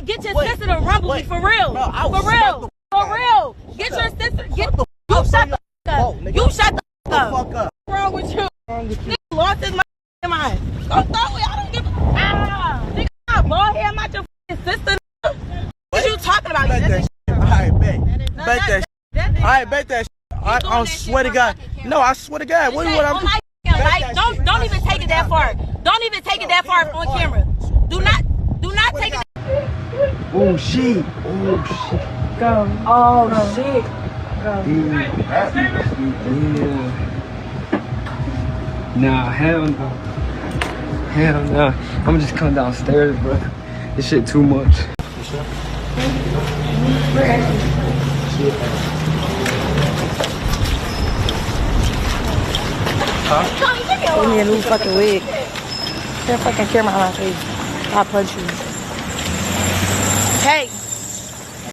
get your sister to rumble me for real. For real. For real. Get your sister. You shut the up. You shut the up. What's wrong with you? Nigga lost his mind. Don't throw it. I don't give a nigga, I'm bald head. I'm not your sister. What you talking about? Alright, bet. Bet that shit. Alright, bet that shit. I swear to God. No, I swear to God. What I'm like, don't even take it that far. Don't even take it that far on camera. Do not take it. Oh shit. Oh shit. Go. Oh shit. Go. Yeah. Nah, hell no. Hell no. I'm just coming downstairs, bro. This shit too much. Give me a new fucking wig. Get a fucking camera on my face. I'll punch you. Hey.